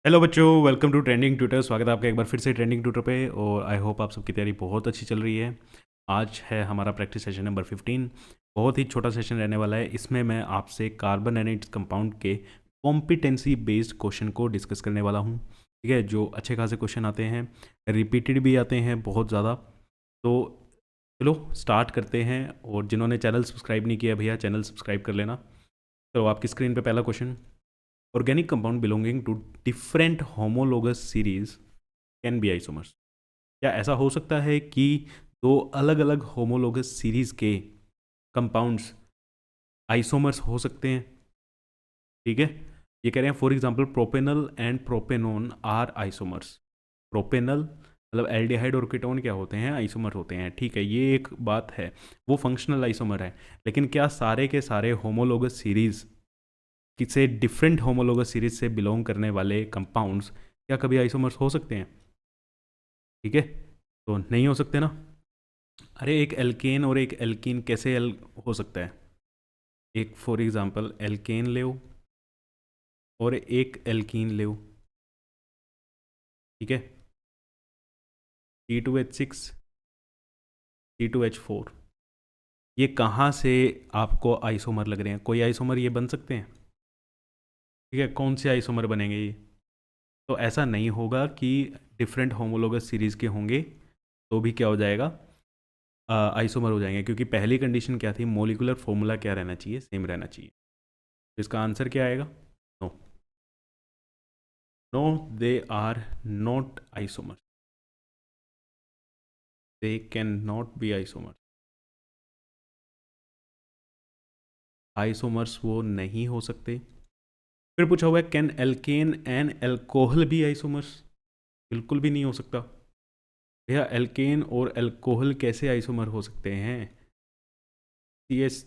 Hello बच्चों, welcome to trending tutor. स्वागत है आपका एक बार फिर से ट्रेंडिंग ट्यूटर पे। और आई होप आप सबकी तैयारी बहुत अच्छी चल रही है। आज है हमारा प्रैक्टिस सेशन नंबर 15। बहुत ही छोटा सेशन रहने वाला है। इसमें मैं आपसे कार्बन एंड इट्स कंपाउंड के कॉम्पिटेंसी बेस्ड क्वेश्चन को डिस्कस करने वाला हूँ। ठीक है, जो अच्छे खासे क्वेश्चन आते हैं, रिपीटेड भी आते हैं बहुत ज़्यादा। तो चलो स्टार्ट करते हैं। और जिन्होंने चैनल सब्सक्राइब नहीं किया भैया, चैनल सब्सक्राइब कर लेना। तो आपकी स्क्रीन पे पहला question: organic compound belonging to different homologous series can be isomers। क्या ऐसा हो सकता है कि दो अलग अलग होमोलोगस सीरीज के कंपाउंड्स आइसोमर्स हो सकते हैं? ठीक है, ये कह रहे हैं for example propanal and propanone are isomers. Propanal मतलब एल्डिहाइड और कीटोन क्या होते हैं? आइसोमर होते हैं। ठीक है, ये एक बात है, वो फंक्शनल आइसोमर है। लेकिन क्या सारे के सारे होमोलोगस सीरीज किसी डिफरेंट होमोलोगस सीरीज से बिलोंग करने वाले कंपाउंड्स क्या कभी आइसोमर्स हो सकते हैं? ठीक है, तो नहीं हो सकते ना। अरे एक एल्केन और एक एल्कीन कैसे हो सकता है? एक फॉर एग्जांपल एल्केन ले और एक एल्कीन ले। ठीक है, C2H6 C2H4, ये कहाँ से आपको आइसोमर लग रहे हैं? कोई आइसोमर ये बन सकते हैं? ठीक है, कौन से आइसोमर बनेंगे ये? तो ऐसा नहीं होगा कि डिफरेंट होमोलोगस सीरीज के होंगे तो भी क्या हो जाएगा, आइसोमर हो जाएंगे। क्योंकि पहली कंडीशन क्या थी? मोलिकुलर फॉर्मूला क्या रहना चाहिए? सेम रहना चाहिए। तो इसका आंसर क्या आएगा? No. No, they are not isomer. They can not be isomer. Isomers वो नहीं हो सकते। फिर पूछा हुआ है can alkane and alcohol be isomers? बिल्कुल भी नहीं हो सकता भैया। एल्केन और एल्कोहल कैसे आइसोमर हो सकते हैं? सी एस,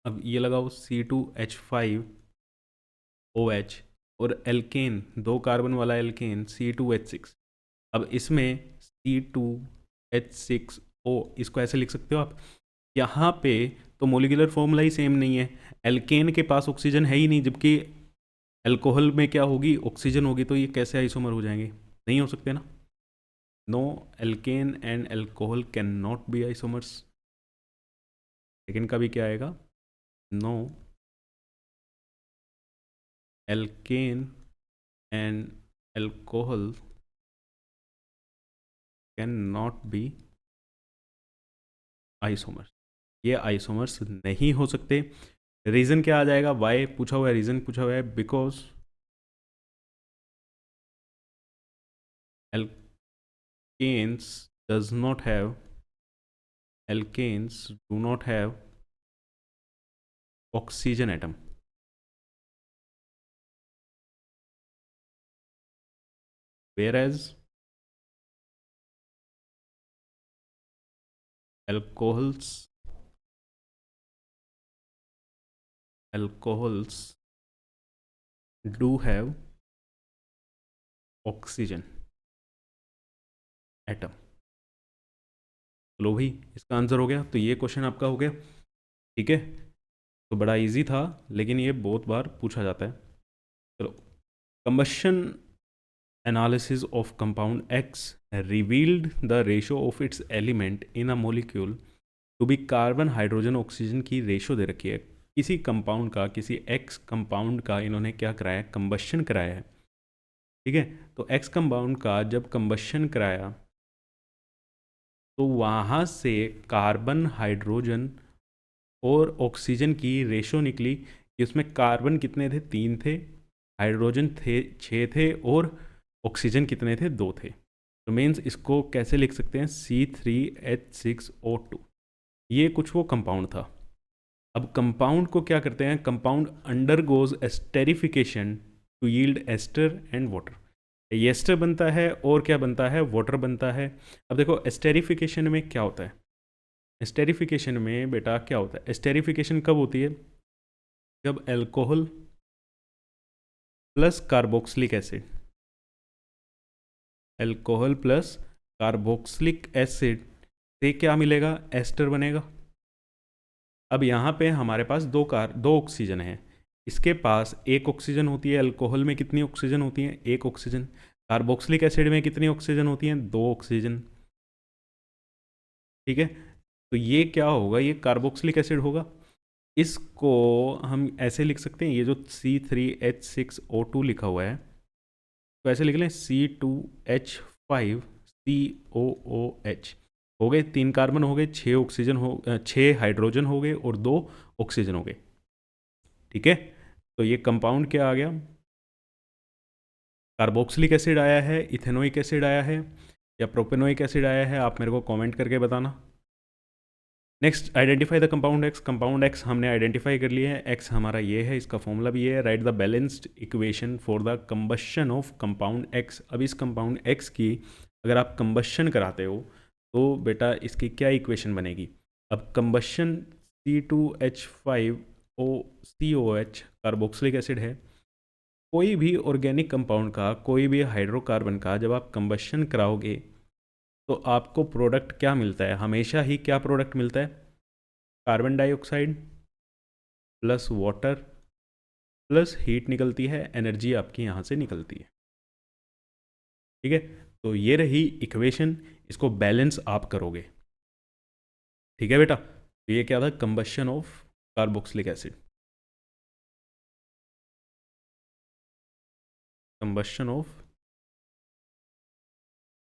अब ये लगाओ C2H5OH और एल्केन, दो कार्बन वाला एल्केन C2H6। अब इसमें C2H6O, इसको ऐसे लिख सकते हो आप। यहाँ पे तो मोलिकुलर फॉर्मूला ही सेम नहीं है। एल्केन के पास ऑक्सीजन है ही नहीं, जबकि अल्कोहल में क्या होगी? ऑक्सीजन होगी। तो ये कैसे आइसोमर हो जाएंगे? नहीं हो सकते ना। No, alkane and alcohol can not be isomers. लेकिन कभी क्या आएगा? No, alkane and alcohol can not be isomers. ये आइसोमर्स नहीं हो सकते। रीज़न क्या आ जाएगा? वाई पूछा हुआ है, रीज़न पूछा हुआ है because alkanes does not have alkanes do not have oxygen atom, whereas alcohols alcohols do have oxygen atom। चलो भाई, इसका आंसर हो गया। तो ये क्वेश्चन आपका हो गया। ठीक है, तो बड़ा इजी था, लेकिन ये बहुत बार पूछा जाता है। चलो, combustion analysis of compound X revealed the ratio of its element in a molecule to be carbon hydrogen oxygen की रेशो दे रखी है। किसी कंपाउंड का, किसी एक्स कंपाउंड का इन्होंने क्या कराया? कंबशन कराया है। ठीक है, तो एक्स कंपाउंड का जब कंबशन कराया तो वहाँ से कार्बन हाइड्रोजन और ऑक्सीजन की रेशो निकली कि उसमें कार्बन कितने थे? 3 थे, हाइड्रोजन थे 6 थे, और ऑक्सीजन कितने थे? 2 थे। तो मीन्स इसको कैसे लिख सकते हैं? C3H6O2। ये कुछ वो कंपाउंड था। अब कंपाउंड को क्या करते हैं? Compound undergoes esterification to yield ester and water. Ester बनता है और क्या बनता है? वाटर बनता है। अब देखो एस्टेरिफिकेशन में क्या होता है? एस्टेरिफिकेशन में बेटा क्या होता है? एस्टेरिफिकेशन कब होती है? जब alcohol plus carboxylic acid, alcohol plus carboxylic acid से क्या मिलेगा? एस्टर बनेगा। अब यहाँ पे हमारे पास दो ऑक्सीजन है। इसके पास एक ऑक्सीजन होती है। अल्कोहल में कितनी ऑक्सीजन होती है? एक ऑक्सीजन। कार्बोक्सिलिक एसिड में कितनी ऑक्सीजन होती हैं? दो ऑक्सीजन। ठीक है, तो ये क्या होगा? ये कार्बोक्सिलिक एसिड होगा। इसको हम ऐसे लिख सकते हैं, ये जो C3H6O2 लिखा हुआ है, तो ऐसे लिख लें C2H5COOH। हो गए 3 कार्बन, हो गए 6 ऑक्सीजन, हो 6 हाइड्रोजन हो गए और 2 ऑक्सीजन हो गए। ठीक है, तो ये कंपाउंड क्या आ गया? कार्बोक्सिलिक एसिड आया है, इथेनोइक एसिड आया है, या प्रोपेनोइक एसिड आया है? आप मेरे को कमेंट करके बताना। Next, identify the compound x. Compound x हमने आइडेंटिफाई कर लिया है। एक्स हमारा ये है, इसका फॉर्मूला भी ये है। Right the balanced equation for the combustion of compound x. अब इस कंपाउंड एक्स की अगर आप कंबशन कराते हो तो बेटा इसकी क्या इक्वेशन बनेगी? अब कंबशन C2H5OCOH कार्बोक्सिलिक एसिड है। कोई भी ऑर्गेनिक कंपाउंड का, कोई भी हाइड्रोकार्बन का जब आप कंबशन कराओगे तो आपको प्रोडक्ट क्या मिलता है? हमेशा ही क्या प्रोडक्ट मिलता है? Carbon dioxide plus water plus heat निकलती है, एनर्जी आपकी यहाँ से निकलती है। ठीक है, तो ये रही इक्वेशन, इसको बैलेंस आप करोगे। ठीक है बेटा, तो ये क्या था? Combustion of carboxylic acid, combustion of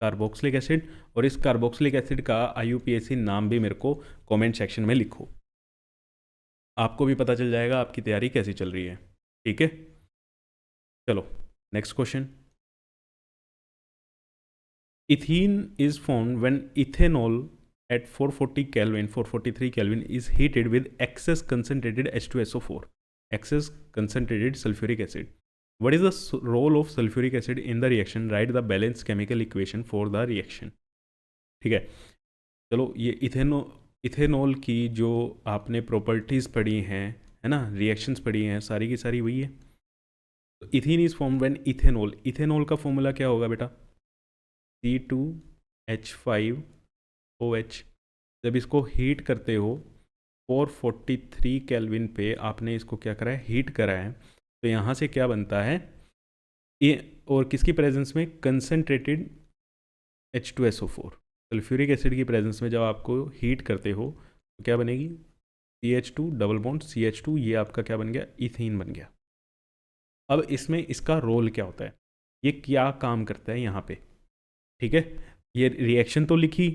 carboxylic acid. और इस कार्बोक्सिलिक एसिड का IUPAC नाम भी मेरे को कमेंट सेक्शन में लिखो, आपको भी पता चल जाएगा आपकी तैयारी कैसी चल रही है। ठीक है, चलो next question. Ethene is formed when ethanol at 440 Kelvin, 443 Kelvin is heated with excess concentrated H2SO4, excess concentrated sulfuric acid. What is the role of sulfuric acid in the reaction? Write the balanced chemical equation for the reaction. ठीक है, चलो ये ethanol की जो आपने properties पढ़ी हैं, है ना, रिएक्शंस पढ़ी हैं, सारी की सारी वही है। तो ethene is form when ethanol, ethanol का फॉर्मूला क्या होगा बेटा? C2H5OH। जब इसको हीट करते हो 443 केल्विन पे, आपने इसको क्या करा है? हीट करा है। तो यहाँ से क्या बनता है ये? और किसकी प्रेजेंस में? कंसनट्रेटेड H2SO4, सल्फ्यूरिक एसिड की प्रेजेंस में जब आपको हीट करते हो तो क्या बनेगी? CH2 डबल बॉन्ड CH2, ये आपका क्या बन गया? इथीन बन गया। अब इसमें इसका रोल क्या होता है, ये क्या काम करता है यहाँ पे? ठीक है, ये रिएक्शन तो लिखी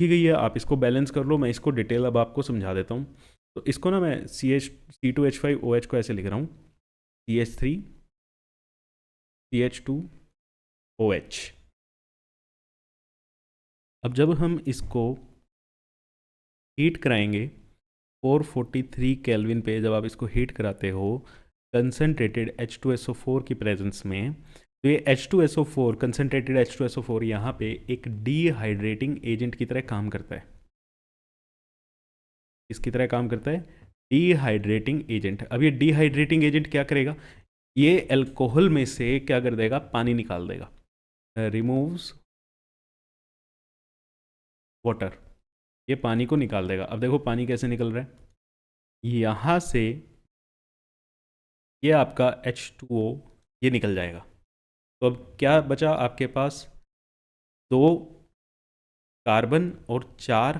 गई है, आप इसको बैलेंस कर लो। मैं इसको डिटेल अब आपको समझा देता हूँ। तो इसको ना मैं C2H5OH को ऐसे लिख रहा हूँ, CH3CH2OH। अब जब हम इसको हीट कराएंगे 443 केल्विन पे, जब आप इसको हीट कराते हो कंसनट्रेटेड H2SO4 की प्रेजेंस में, तो ये H2SO4, कंसनट्रेटेड H2SO4 यहाँ पे एक डीहाइड्रेटिंग एजेंट की तरह काम करता है। इसकी तरह काम करता है, डीहाइड्रेटिंग एजेंट। अब ये डीहाइड्रेटिंग एजेंट क्या करेगा? ये अल्कोहल में से क्या कर देगा? पानी निकाल देगा, रिमूव्स वाटर, ये पानी को निकाल देगा। अब देखो पानी कैसे निकल रहा है, यहाँ से ये आपका H2O ये निकल जाएगा। तो अब क्या बचा आपके पास? 2 कार्बन और 4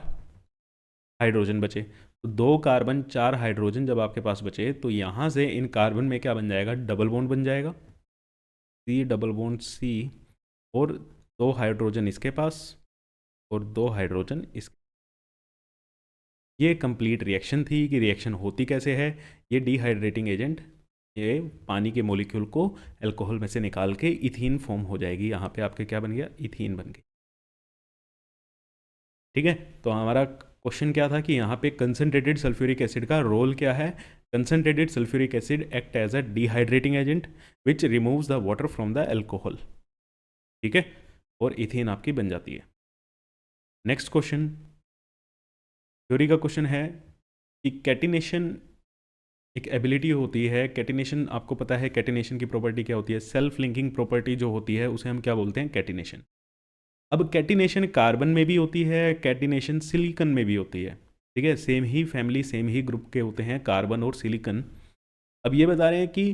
हाइड्रोजन बचे। तो 2 कार्बन 4 हाइड्रोजन जब आपके पास बचे, तो यहाँ से इन कार्बन में क्या बन जाएगा? डबल बॉन्ड बन जाएगा, C डबल बॉन्ड C, और 2 हाइड्रोजन इसके पास और 2 हाइड्रोजन इस। ये कंप्लीट रिएक्शन थी कि रिएक्शन होती कैसे है। ये डिहाइड्रेटिंग एजेंट ये पानी के मॉलिक्यूल को अल्कोहल में से निकाल के इथीन फॉर्म हो जाएगी। यहाँ पे आपके क्या बन गया? इथीन बन गई। ठीक है, तो हमारा क्वेश्चन क्या था कि यहाँ पे कंसनट्रेटेड सल्फ्यूरिक एसिड का रोल क्या है? Concentrated sulphuric acid act as a dehydrating agent which removes the water from the alcohol. ठीक है, और इथीन आपकी बन जाती है। नेक्स्ट क्वेश्चन, थ्योरी का क्वेश्चन है कि कैटिनेशन एक एबिलिटी होती है। कैटिनेशन आपको पता है, कैटिनेशन की प्रॉपर्टी क्या होती है? सेल्फ लिंकिंग प्रॉपर्टी जो होती है उसे हम क्या बोलते हैं? कैटिनेशन। अब कैटिनेशन कार्बन में भी होती है, कैटिनेशन सिलिकन में भी होती है। ठीक है, सेम ही फैमिली, सेम ही ग्रुप के होते हैं कार्बन और सिलिकन। अब ये बता रहे हैं कि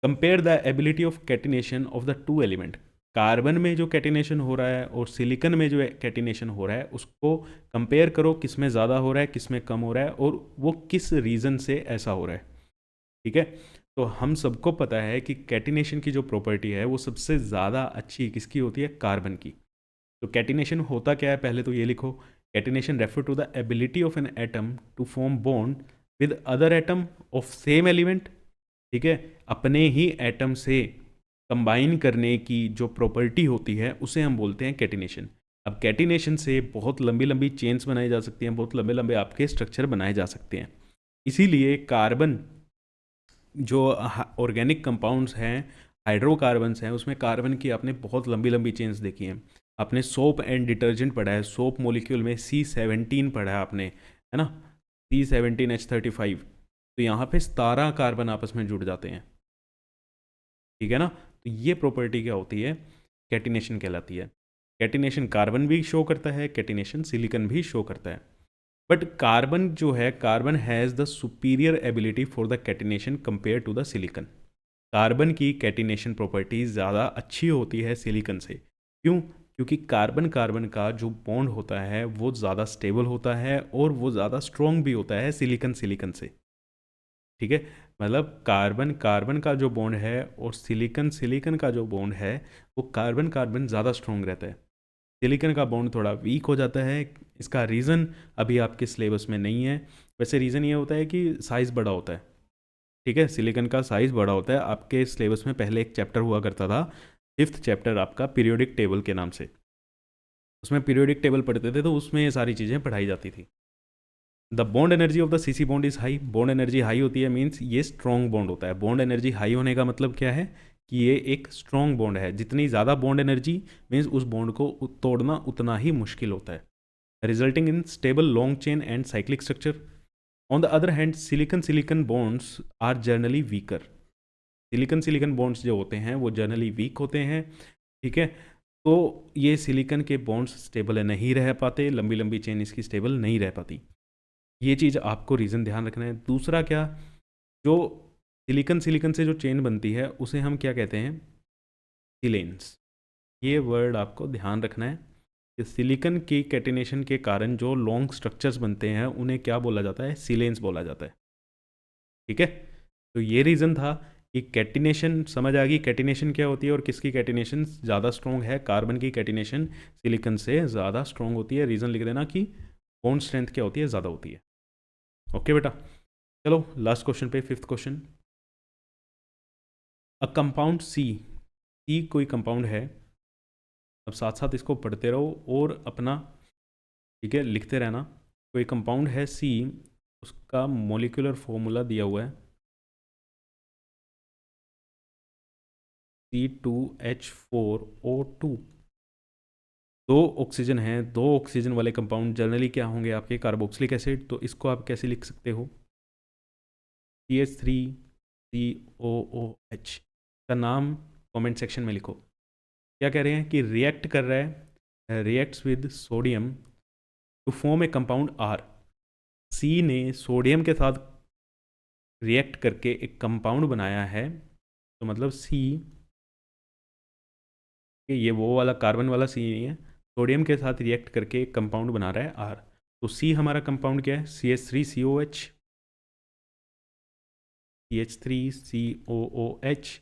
compare the ability of catenation of the two element. Carbon में जो कैटिनेशन हो रहा है और सिलिकन में जो कैटिनेशन हो रहा है उसको कंपेयर करो, किस में ज़्यादा हो रहा है, किस में कम हो रहा है, और वो किस रीज़न से ऐसा हो रहा है। ठीक है, तो हम सबको पता है कि कैटिनेशन की जो प्रॉपर्टी है वो सबसे ज़्यादा अच्छी किसकी होती है, कार्बन की। तो कैटिनेशन होता क्या है, पहले तो ये लिखो, catenation refer to the ability of an atom to form bond with other atom of same element. ठीक है, अपने ही एटम से कंबाइन करने की जो प्रॉपर्टी होती है उसे हम बोलते हैं कैटिनेशन। अब कैटिनेशन से बहुत लंबी लंबी चेन्स बनाई जा सकती हैं, बहुत लंबे लंबे आपके स्ट्रक्चर बनाए जा सकते हैं। इसीलिए कार्बन जो ऑर्गेनिक कंपाउंड्स हैं, हाइड्रोकार्बन्स हैं, उसमें कार्बन की आपने बहुत लंबी लंबी चेन्स देखी हैं। आपने सोप एंड डिटर्जेंट पढ़ा है, सोप मॉलिक्यूल में C17 पढ़ा है आपने, है ना, C17H35। तो यहाँ पे 17 कार्बन आपस में जुड़ जाते हैं। ठीक है ना, तो ये प्रॉपर्टी क्या होती है, कैटिनेशन कहलाती है। कैटिनेशन कार्बन भी शो करता है, कैटिनेशन सिलिकन भी शो करता है। बट कार्बन जो है, carbon has the superior ability for the catenation compare to the silicon. Carbon की कैटिनेशन प्रॉपर्टी ज़्यादा अच्छी होती है सिलिकन से। क्यों? क्योंकि कार्बन कार्बन का जो बॉन्ड होता है वो ज़्यादा स्टेबल होता है और वो ज़्यादा स्ट्रॉन्ग भी होता है सिलिकन सिलिकन से। ठीक है, मतलब कार्बन कार्बन का जो बॉन्ड है और सिलिकन सिलिकन का जो बॉन्ड है वो कार्बन कार्बन ज़्यादा स्ट्रॉन्ग रहता है, सिलिकन का बॉन्ड थोड़ा वीक हो जाता है। इसका रीज़न अभी आपके सिलेबस में नहीं है। वैसे रीज़न ये होता है कि साइज़ बड़ा होता है। ठीक है, सिलिकन का साइज़ बड़ा होता है। आपके सिलेबस में पहले एक चैप्टर हुआ करता था, 5th चैप्टर आपका पीरियोडिक टेबल के नाम से, उसमें पीरियोडिक टेबल पढ़ते थे, तो उसमें ये सारी चीज़ें पढ़ाई जाती थी। The bond energy of the CC bond is high. Bond energy high होती है, मीन्स ये स्ट्रॉन्ग बॉन्ड होता है। बॉन्ड एनर्जी हाई होने का मतलब क्या है कि ये एक स्ट्रॉन्ग बॉन्ड है। जितनी ज़्यादा बॉन्ड एनर्जी मीन्स उस बॉन्ड को तोड़ना उतना ही मुश्किल होता है, resulting in stable long chain and cyclic structure. On the other hand silicon silicon bonds are generally weaker. Silicon silicon bonds जो होते हैं वो जनरली वीक होते हैं। ठीक है, तो ये सिलिकन के बॉन्ड्स स्टेबल नहीं रह पाते, लंबी लंबी चेन इसकी स्टेबल नहीं रह पाती। ये चीज़ आपको रीज़न ध्यान रखना है। दूसरा क्या, जो सिलिकन सिलिकन से जो चेन बनती है उसे हम क्या कहते हैं, सिलेन्स। ये वर्ड आपको ध्यान रखना है कि सिलिकन की कैटिनेशन के कारण जो लॉन्ग स्ट्रक्चर्स बनते हैं उन्हें क्या बोला जाता है, सिलेन्स बोला जाता है। ठीक है, तो ये रीज़न था कि कैटिनेशन समझ आ गई, कैटिनेशन क्या होती है और किसकी कैटिनेशन ज़्यादा स्ट्रॉन्ग है। कार्बन की कैटिनेशन सिलिकन से ज़्यादा स्ट्रॉन्ग होती है। रीज़न लिख देना कि बॉन्ड स्ट्रेंथ क्या होती है, ज़्यादा होती है। ओके बेटा, चलो लास्ट क्वेश्चन पे, 5th क्वेश्चन। अ कंपाउंड सी कोई कंपाउंड है। अब साथ साथ इसको पढ़ते रहो और अपना, ठीक है, लिखते रहना। कोई कंपाउंड है सी, उसका मॉलिक्यूलर फॉर्मूला दिया हुआ है C2H4O2। दो ऑक्सीजन हैं, दो ऑक्सीजन वाले कंपाउंड जनरली क्या होंगे आपके, कार्बोक्सिलिक एसिड। तो इसको आप कैसे लिख सकते हो, CH3COOH। का नाम कमेंट सेक्शन में लिखो। क्या कह रहे हैं कि रिएक्ट कर रहा है, reacts with sodium to form a compound R. C ने सोडियम के साथ रिएक्ट करके एक कंपाउंड बनाया है। तो मतलब सी, ये वो वाला कार्बन वाला सी नहीं है, सोडियम के साथ रिएक्ट करके एक कंपाउंड बना रहा है आर। तो सी हमारा कंपाउंड क्या है, CH3COH, CH3COOH।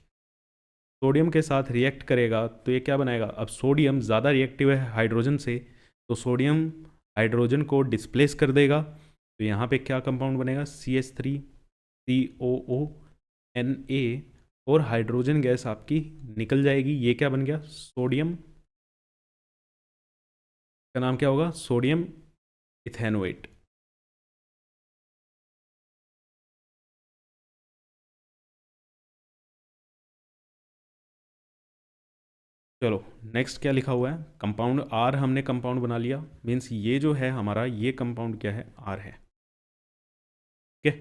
सोडियम के साथ रिएक्ट करेगा तो ये क्या बनाएगा, अब सोडियम ज़्यादा रिएक्टिव है हाइड्रोजन से, तो सोडियम हाइड्रोजन को डिस्प्लेस कर देगा। तो यहाँ पे क्या कंपाउंड बनेगा, CH3COONA, और हाइड्रोजन गैस आपकी निकल जाएगी। ये क्या बन गया, सोडियम, का नाम क्या होगा, सोडियम इथेनोएट। चलो नेक्स्ट क्या लिखा हुआ है, कंपाउंड आर हमने कंपाउंड बना लिया, मीन्स ये जो है हमारा, ये कंपाउंड क्या है, आर है। ठीक है,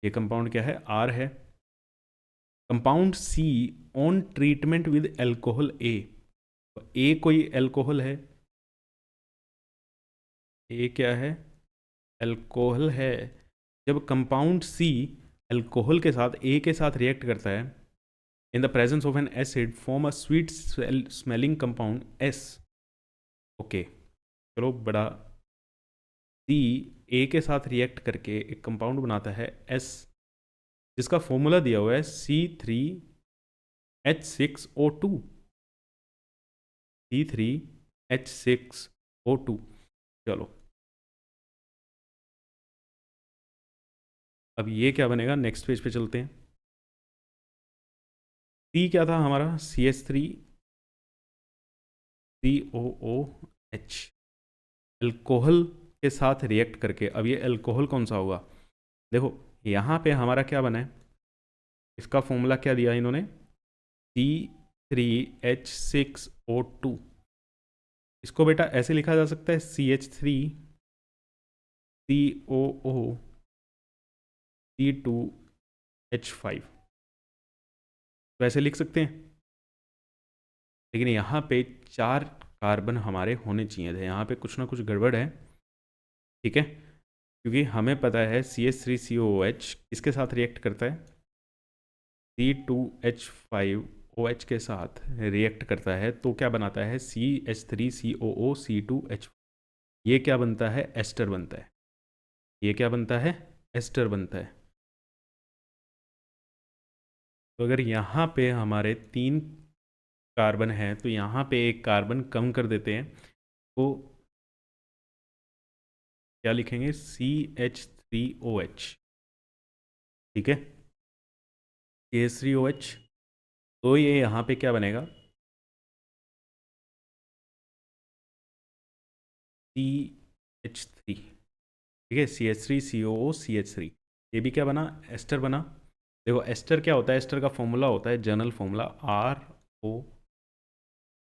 ये कंपाउंड क्या है, आर है। Compound C on treatment with alcohol A कोई एल्कोहल है, ए क्या है, एल्कोहल है। जब कंपाउंड सी अल्कोहल के साथ ए के साथ रिएक्ट करता है in the presence of N acid form a sweet smelling compound S. Okay, चलो बड़ा सी ए के साथ रिएक्ट करके एक कंपाउंड बनाता है एस, जिसका फॉर्मूला दिया हुआ है C3H6O2। C3H6O2। चलो अब ये क्या बनेगा, नेक्स्ट पेज पे चलते हैं। सी क्या था हमारा, CH3COOH। अल्कोहल के साथ रिएक्ट करके, अब ये अल्कोहल कौन सा होगा, देखो यहाँ पे हमारा क्या बना है, इसका फॉर्मूला क्या दिया इन्होंने, C3H6O2। इसको बेटा ऐसे लिखा जा सकता है CH3COOC2H5, तो ऐसे लिख सकते हैं। लेकिन यहाँ पे 4 कार्बन हमारे होने चाहिए थे, यहाँ पे कुछ ना कुछ गड़बड़ है, ठीक है। क्योंकि हमें पता है CH3COOH किसके साथ रिएक्ट करता है, C2H5OH के साथ रिएक्ट करता है, तो क्या बनाता है CH3COOC2H। ये क्या बनता है, एस्टर बनता है। ये क्या बनता है, एस्टर बनता है। तो अगर यहाँ पे हमारे 3 कार्बन है तो यहाँ पे एक कार्बन कम कर देते हैं, तो क्या लिखेंगे, CH3OH, ठीक है, CH3OH। तो ये यहाँ पे क्या बनेगा, CH3, ठीक है, CH3COOCH3। ये भी क्या बना, एस्टर बना। देखो एस्टर क्या होता है, एस्टर का फॉर्मूला होता है जनरल फॉर्मूला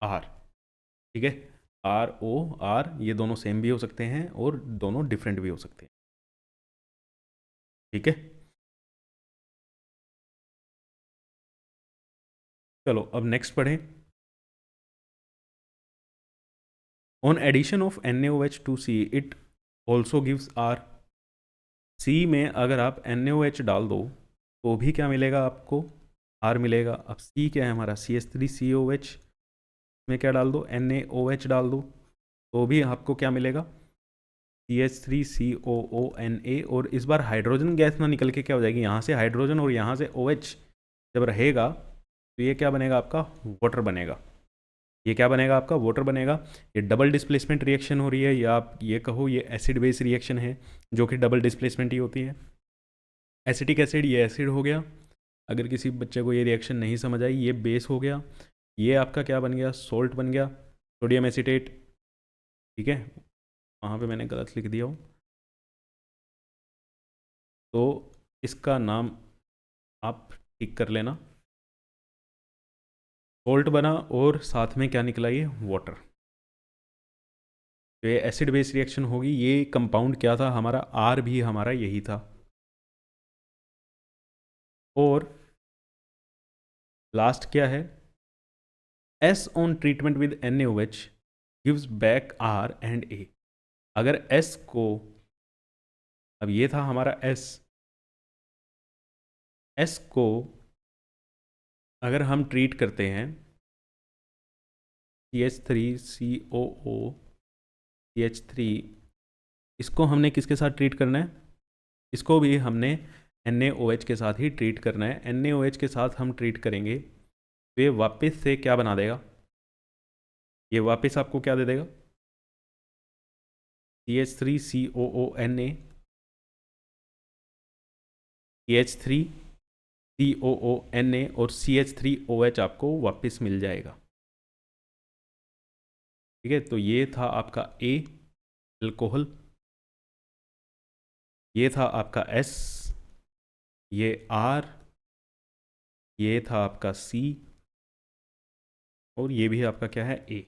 ROR, ठीक है, ROR। ये दोनों सेम भी हो सकते हैं और दोनों डिफरेंट भी हो सकते हैं, ठीक है। चलो अब नेक्स्ट पढ़ें। On addition of NaOH to C it also gives R। C में अगर आप NaOH डाल दो तो भी क्या मिलेगा आपको, R मिलेगा। अब C क्या है हमारा, CH3COH में क्या डाल दो, NaOH डाल दो तो भी आपको क्या मिलेगा, CH3COONA। और इस बार हाइड्रोजन गैस ना निकल के क्या हो जाएगी, यहाँ से हाइड्रोजन और यहाँ से OH जब रहेगा तो ये क्या बनेगा आपका, वाटर बनेगा। ये क्या बनेगा आपका, वाटर बनेगा। ये डबल डिस्प्लेसमेंट रिएक्शन हो रही है, या आप ये कहो ये एसिड बेस रिएक्शन है, जो कि डबल डिस्प्लेसमेंट ही होती है। एसिटिक एसिड, ये एसिड हो गया। अगर किसी बच्चे को ये रिएक्शन नहीं समझ आई, ये बेस हो गया। ये आपका क्या बन गया, सोल्ट बन गया, सोडियम एसीटेट, ठीक है। वहाँ पे मैंने गलत लिख दिया हो, तो इसका नाम आप ठीक कर लेना। सोल्ट बना और साथ में क्या निकला, ये वाटर। तो ये एसिड बेस रिएक्शन होगी। ये कंपाउंड क्या था हमारा, आर भी हमारा यही था। और लास्ट क्या है, S on treatment with NaOH gives back R and A। अगर S को, अब ये था हमारा S को अगर हम ट्रीट करते हैं CH3COOCH3, इसको हमने किसके साथ ट्रीट करना है, इसको भी हमने NaOH के साथ ही ट्रीट करना है। NaOH के साथ हम ट्रीट करेंगे तो ये वापस से क्या बना देगा, ये वापस आपको क्या दे देगा, CH3COONA, CH3COONA और CH3OH आपको वापस मिल जाएगा, ठीक है। तो ये था आपका A अल्कोहल, ये था आपका S, ये R, ये था आपका C, और ये भी आपका क्या है A,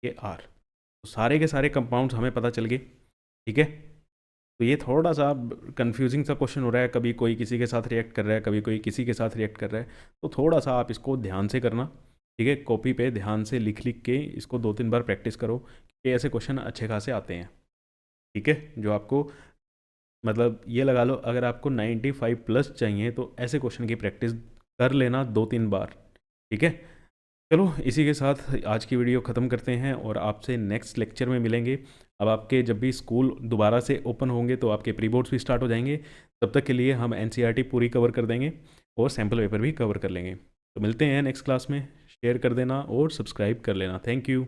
ये R। तो सारे के सारे कंपाउंड्स हमें पता चल गए, ठीक है। तो ये थोड़ा सा कंफ्यूजिंग सा क्वेश्चन हो रहा है, कभी कोई किसी के साथ रिएक्ट कर रहा है, कभी कोई किसी के साथ रिएक्ट कर रहा है, तो थोड़ा सा आप इसको ध्यान से करना, ठीक है। कॉपी पे ध्यान से लिख लिख के इसको 2-3 बार प्रैक्टिस करो, कि ऐसे क्वेश्चन अच्छे खासे आते हैं, ठीक है, जो आपको मतलब ये लगा लो, अगर आपको 95 प्लस चाहिए तो ऐसे क्वेश्चन की प्रैक्टिस कर लेना 2-3 बार, ठीक है। चलो इसी के साथ आज की वीडियो ख़त्म करते हैं और आपसे नेक्स्ट लेक्चर में मिलेंगे। अब आपके जब भी स्कूल दोबारा से ओपन होंगे तो आपके प्री बोर्ड्स भी स्टार्ट हो जाएंगे। तब तक के लिए हम एनसीईआरटी पूरी कवर कर देंगे और सैम्पल पेपर भी कवर कर लेंगे। तो मिलते हैं नेक्स्ट क्लास में। शेयर कर देना और सब्सक्राइब कर लेना। Thank you.